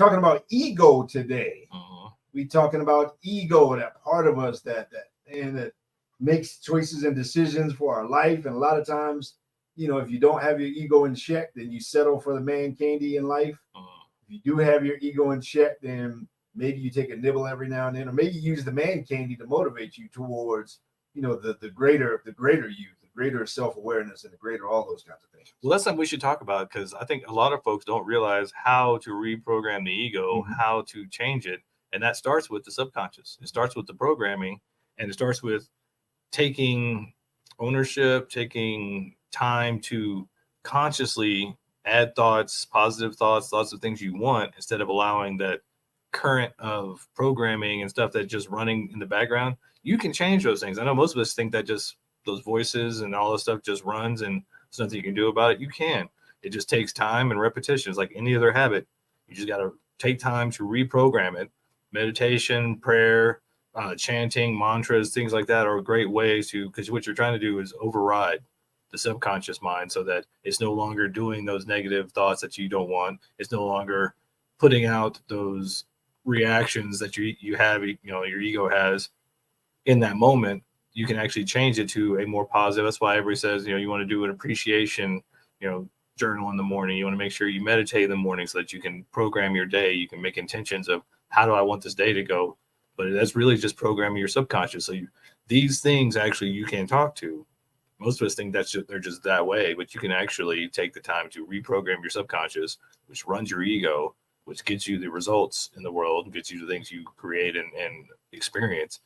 talking about ego today. Uh-huh. We talking about ego, that part of us that makes choices and decisions for our life. And a lot of times, if you don't have your ego in check, then you settle for the man candy in life. Uh-huh. If you do have your ego in check, then maybe you take a nibble every now and then, or maybe you use the man candy to motivate you towards, the greater you, the greater self-awareness, and the greater all those kinds of things. Well, that's something we should talk about, because I think a lot of folks don't realize how to reprogram the ego, how to change it. And that starts with the subconscious. It starts with the programming, and it starts with taking ownership, taking time to consciously add thoughts, positive thoughts, thoughts of things you want, instead of allowing that current of programming and stuff that just running in the background. You can change those things. I know most of us think that just those voices and all this stuff just runs and there's nothing you can do about it. You can. It just takes time and repetition. It's like any other habit. You just got to take time to reprogram it. Meditation, prayer, chanting, mantras, things like that are great ways to, because what you're trying to do is override the subconscious mind so that it's no longer doing those negative thoughts that you don't want. It's no longer putting out those reactions that you have, your ego has in that moment. You can actually change it to a more positive. That's why everybody says, you want to do an appreciation, journal in the morning. You want to make sure you meditate in the morning so that you can program your day. You can make intentions of how do I want this day to go. But that's really just programming your subconscious. So these things actually you can talk to. Most of us think they're just that way, but you can actually take the time to reprogram your subconscious, which runs your ego, which gets you the results in the world, gets you the things you create and experience.